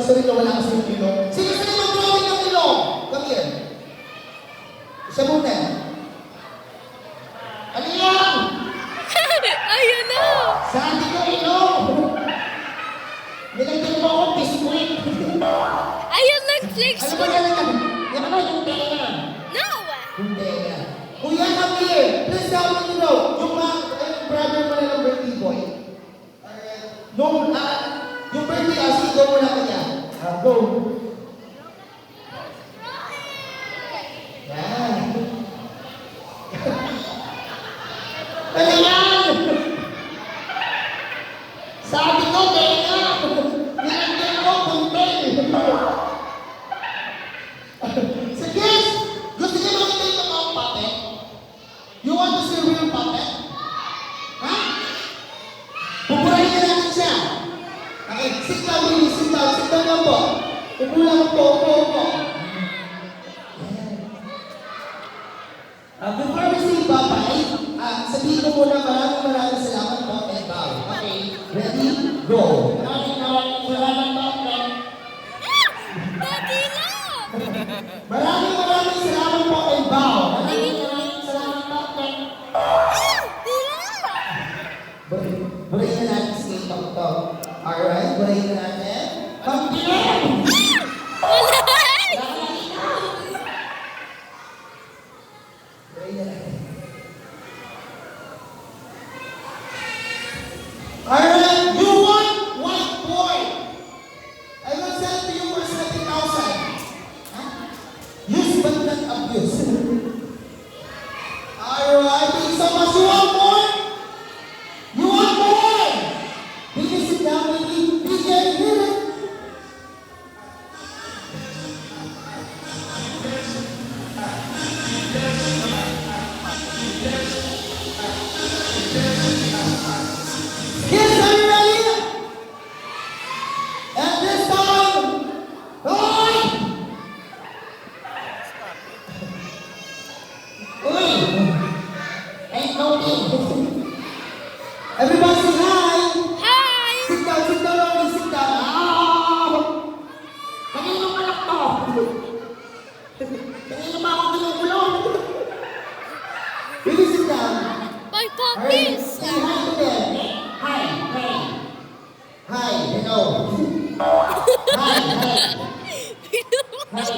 gusto rin na wala kasi yung ilong. Sino sa inyo drawing ng ilong? Come here. Isa muna. Ano yan? Ayun na! Sabi ko ilong. Nilagyan mo ako biskuit. Ayun lang, flex Ano ko. ba yan? Yan ano yung tenga? No! Yung tenga. Kuya, come here. Please tell me to know. Yung brother mo na ng birthday boy. Nung, yung birthday, sige, go muna kanya. Go. Yan. Ano yan? Sabi ko, tenga. Nilagyan ko, kunting. Sige! Gusto niyo makita yung totoong puppet? You want to see a real puppet? Ha? Pupurahin na natin siya. Okay, sit down, really, sit down. Sit down lang po. Upo lang po, upo. Before we say bye-bye, sabihin ko muna maraming salamat po and bow. Okay, ready? Go! Maraming salamat po, friend. Dati lang! Maraming salamat po and bow. Maraming salamat po, friend. Di lang! Burahin na natin si Kate to. Alright, burahin na natin. Pagpilin! Wala! Burahin na natin. Alright, you want white boy. I will sell to you for 70,000. Huh? Use but not abuse. Alright, thank you so much. You want more? You want more? Baby, sit down, baby. Be there, hear it. Kids, are you ready? And this time, Hoy! Uy! Ain't no thing. Everybody say hi! Hi! Sit down, only sit down. Kaninong anak to? Kanino ba ako ginukulong? Really sit down. My Alright, puppies! say hi to them. Hi, hi. Hi, hello. Hi, hi. Hi.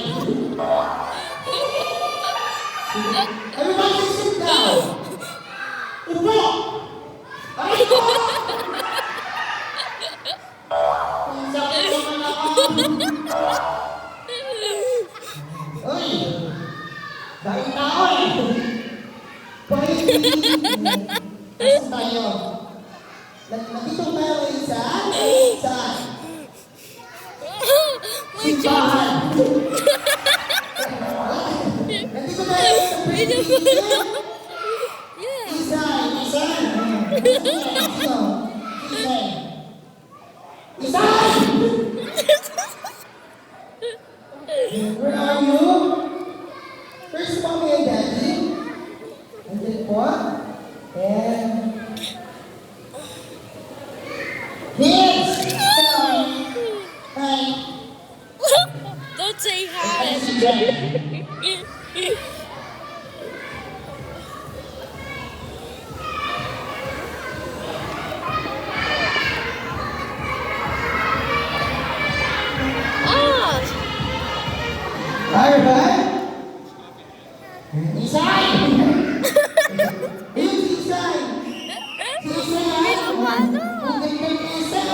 Everybody sit down. Upo! Ay ko! Ang sakit naman ako. Uy! Dahil tao eh. Saan tayo? Nandito tayo ngayon saan? Saan? My job! Simbahan! Nandito tayo sa Pilipinas! Yeah! Isay! Isay! Where are you? First mommy and daddy. And then what? And... Yes! Hi! Don't say Hi! hi! Ah! Alright! Isay! Ayun si Isay! Si Isay! Pinapalo! Ang ganda ni Isay!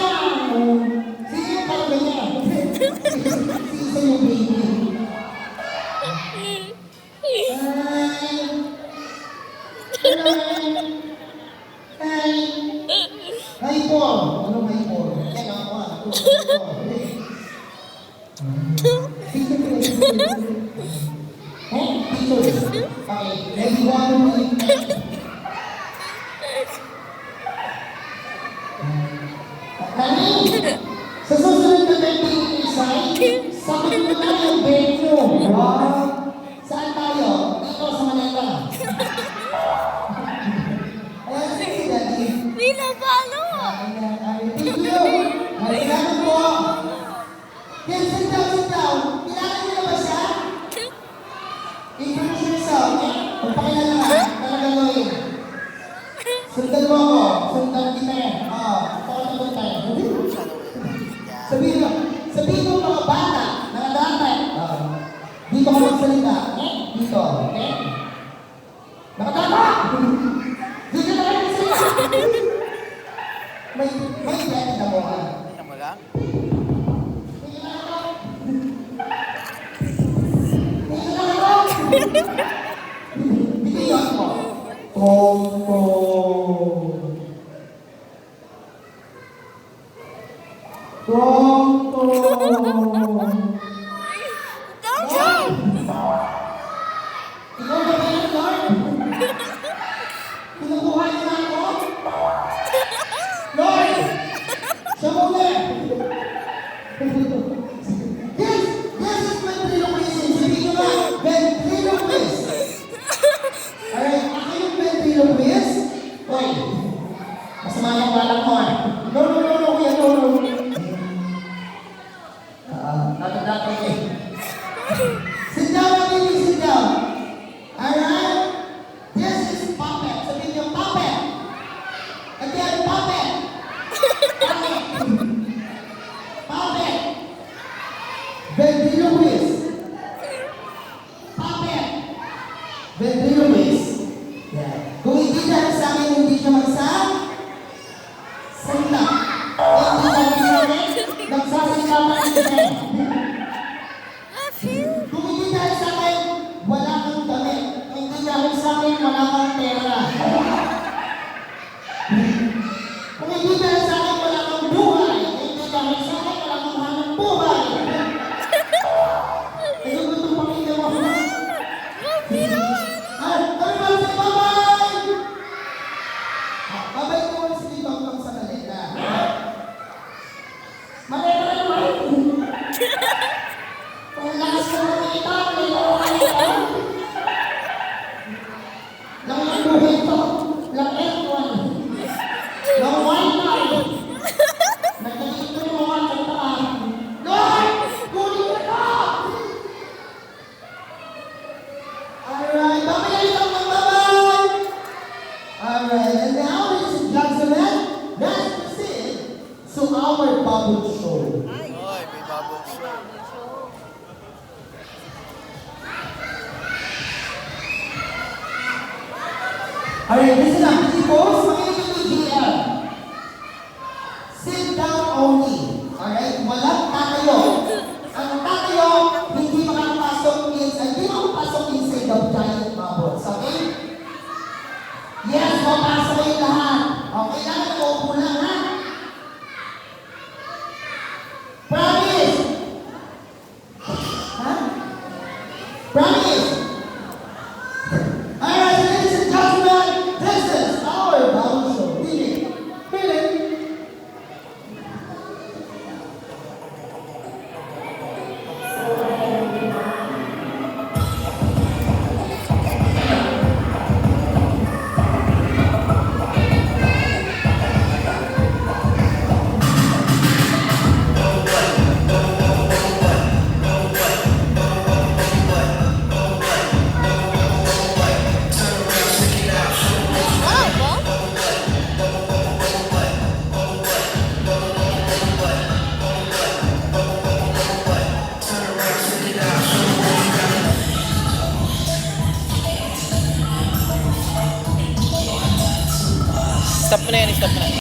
Sino yung parang ganyan? Si Isay yung baby. Hi! Hello! Hi! Hi po! Anong hi po? Yan ako ah. Okay, ready, 1, 2, 3. Sa susunod na birthday ni Isay, sakit mo na yung venue. Wow! Saan tayo? Dito sa Manila. Ayan, sige, Daddy. Pinapalo! Ayan, thank you. Salamat po. Dito na kayo sila. May bet na mo ha. Tingnan mo lang. Bitiyan mo. Tonto. Tonto. Don't jump! Ikaw ba yan, Lord? Kinukuha niyo na ako? Lord! Siya muna! Yes! Yes is ventriloquism! Sabihin nyo ba? Ventriloquist! Alright, ako yung ventriloquist? Hoy! Masama yung balak mo ah! No, kuya, no! Natagap ko eh. Sit down, baby, sit down. Alright? This is puppet. Sabihin niyo, puppet. Again, puppet. Puppet. Puppet. Ventriloquist. Puppet. Ventriloquist. Yeah. Kung hindi dahil sa akin, hindi siya salita. Hindi dahil sa akin, nagsasalita pa rin siya. I feel. Kung hindi dahil sa akin, wala kang damit. Hindi dahil sa akin, wala kang pera. Kung hindi dahil sa akin, wala kang buhay. Hindi dahil sa akin, wala kang hanap buhay. Ayun ko itong pakinggan mo. Ano ba si Babay? Babay ko si Tito lang sa kalita. Malera naman. Kung lakas ko mo ito, may nawakan ito. Lang ang buhay ito. Lang F1. Lang Wi-Fi. Nagkakita yung mga kanta. Lord! Kunin mo ito! Alright, babay lang ng babay! Alright, and now, ladies and gentlemen, let's proceed to our bubble show. Oy, may bubble show. Alright, listen up, peoples. Makinig yung GL. Sit down only. Alright? Walang tatayo. Ang tatayo, hindi makapasok inside the giant bubbles. Okay? Yes, mapasok kayo lahat. Okay lang, nag-uupo lang, ha? Promise! Ha? Promise! Alright, ladies and gentlemen, this is our bubble show. Really? Really? Oh, well. Stop mo na yan, stop mo na.